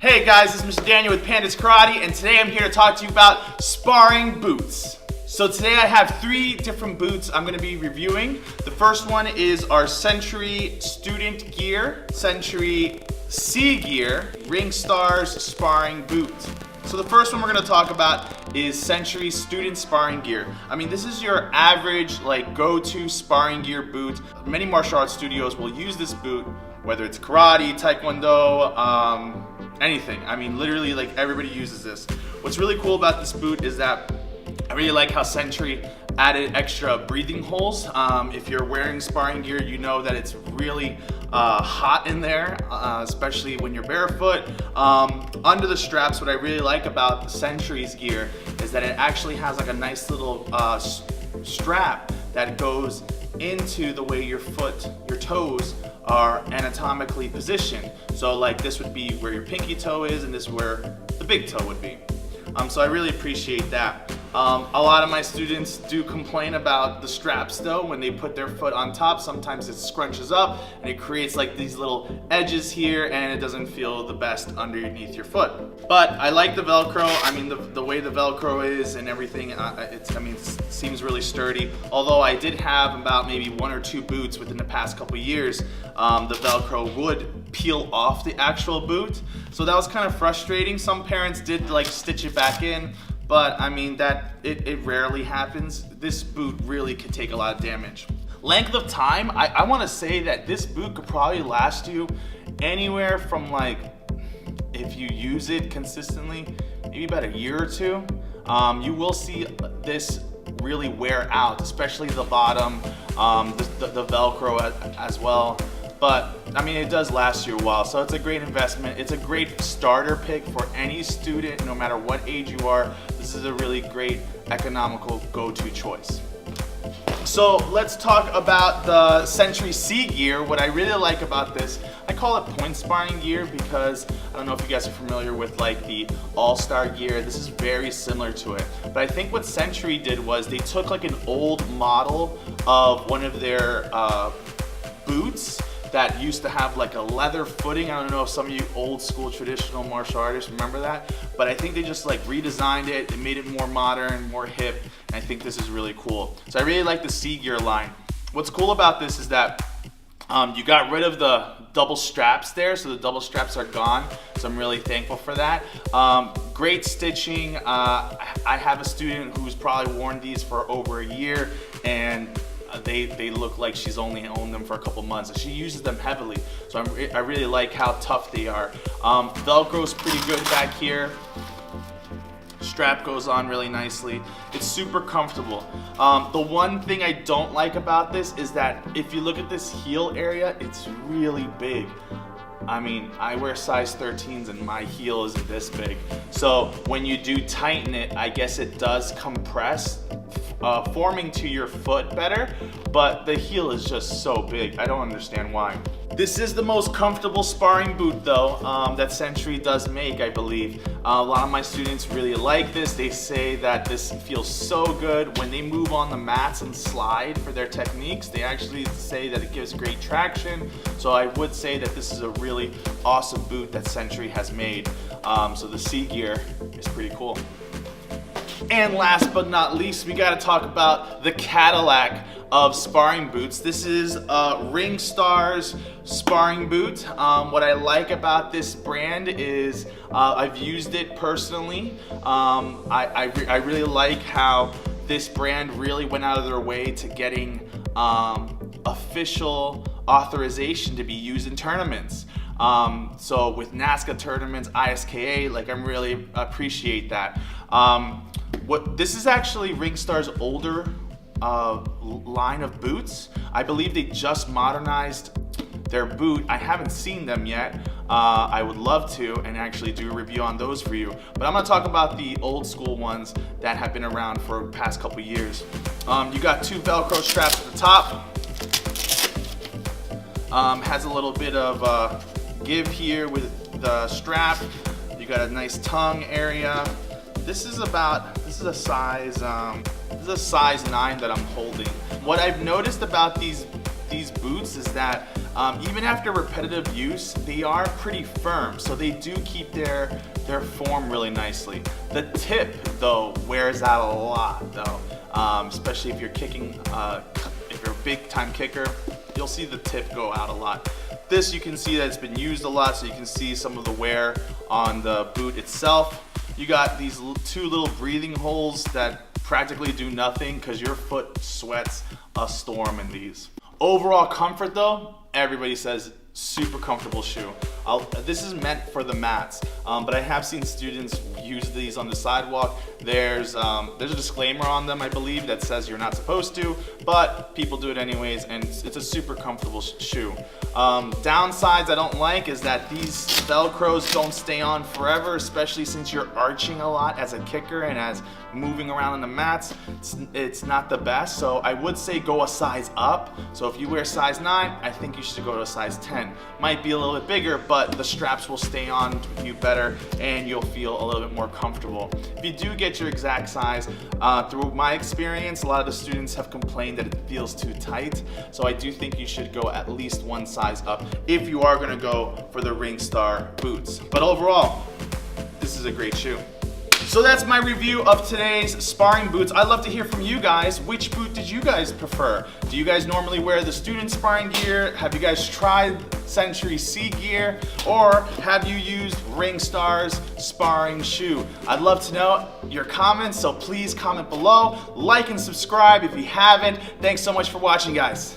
Hey guys, this is Mr. Daniel with Pandas Karate, and today I'm here to talk to you about sparring boots. So today I have 3 different boots I'm going to be reviewing. The first one is our Century Student Gear, Century C Gear, Ringstars Sparring Boot. So the first one we're going to talk about is Century Student Sparring Gear. I mean, this is your average go-to sparring gear boot. Many martial arts studios will use this boot, whether it's karate, taekwondo, anything. I mean, literally everybody uses this. What's really cool about this boot is that I really like how Century added extra breathing holes. If you're wearing sparring gear, you know that it's really hot in there, especially when you're barefoot. Under the straps, what I really like about Century's gear is that it actually has a nice little strap that goes into the way your toes are anatomically positioned. So this would be where your pinky toe is, and this is where the big toe would be. So I really appreciate that. A lot of my students do complain about the straps though. When they put their foot on top, sometimes it scrunches up and it creates these little edges here, and it doesn't feel the best underneath your foot. But I like the Velcro. I mean, the way the Velcro is and everything, it seems really sturdy. Although I did have about maybe 1 or 2 boots within the past couple years, the Velcro would peel off the actual boot. So that was kind of frustrating. Some parents did stitch it back in, but I mean it rarely happens. This boot really could take a lot of damage. Length of time, I want to say that this boot could probably last you anywhere from if you use it consistently, maybe about a year or 2. You will see this really wear out, especially the bottom, the Velcro as well. But I mean, it does last you a while, so it's a great investment. It's a great starter pick for any student, no matter what age you are. This is a really great economical go-to choice. So let's talk about the Century C Gear. What I really like about this, I call it point sparring gear because I don't know if you guys are familiar with the all-star gear. This is very similar to it. But I think what Century did was they took an old model of one of their boots that used to have a leather footing. I don't know if some of you old school traditional martial artists remember that, but I think they just redesigned it and made it more modern, more hip, and I think this is really cool. So I really like the C Gear line. What's cool about this is that you got rid of the double straps there, so the double straps are gone, so I'm really thankful for that. Great stitching. I have a student who's probably worn these for over a year, and they look like she's only owned them for a couple months, and she uses them heavily. So I really like how tough they are. Velcro's pretty good back here. Strap goes on really nicely. It's super comfortable. The one thing I don't like about this is that if you look at this heel area, it's really big. I mean, I wear size 13s and my heel isn't this big. So when you do tighten it, I guess it does compress, forming to your foot better, but the heel is just so big. I don't understand why. This is the most comfortable sparring boot though that Century does make, I believe. A lot of my students really like this. They say that this feels so good. When they move on the mats and slide for their techniques, they actually say that it gives great traction. So I would say that this is a really awesome boot that Century has made. So the C Gear is pretty cool. And last but not least, we gotta talk about the Cadillac of sparring boots. This is Ringstars Sparring Boot. What I like about this brand is I've used it personally. I really like how this brand really went out of their way to getting official authorization to be used in tournaments. So with NASKA tournaments, ISKA, I really appreciate that. This is actually Ringstar's older line of boots. I believe they just modernized their boot. I haven't seen them yet. I would love to and actually do a review on those for you. But I'm gonna talk about the old school ones that have been around for the past couple years. You got 2 Velcro straps at the top. Has a little bit of give here with the strap. You got a nice tongue area. This is a size 9 that I'm holding. What I've noticed about these boots is that even after repetitive use, they are pretty firm, so they do keep their form really nicely. The tip, though, wears out a lot, though, especially if you're kicking, if you're a big-time kicker, you'll see the tip go out a lot. This, you can see that it's been used a lot, so you can see some of the wear on the boot itself. You got these two little breathing holes that practically do nothing because your foot sweats a storm in these. Overall comfort, though, everybody says super comfortable shoe. This is meant for the mats, but I have seen students use these on the sidewalk. There's a disclaimer on them, I believe, that says you're not supposed to, but people do it anyways, and it's a super comfortable shoe. Downsides I don't like is that these Velcros don't stay on forever, especially since you're arching a lot as a kicker and as moving around on the mats. It's not the best, so I would say go a size up. So if you wear size 9, I think you should go to a size 10. Might be a little bit bigger, but the straps will stay on you better and you'll feel a little bit more comfortable. If you do get your exact size, through my experience, a lot of the students have complained that it feels too tight. So I do think you should go at least one size up if you are gonna go for the Ringstar boots. But overall, this is a great shoe. So that's my review of today's sparring boots. I'd love to hear from you guys. Which boot did you guys prefer? Do you guys normally wear the student sparring gear? Have you guys tried Century C gear? Or have you used Ringstar's sparring shoe? I'd love to know your comments, so please comment below. Like and subscribe if you haven't. Thanks so much for watching, guys.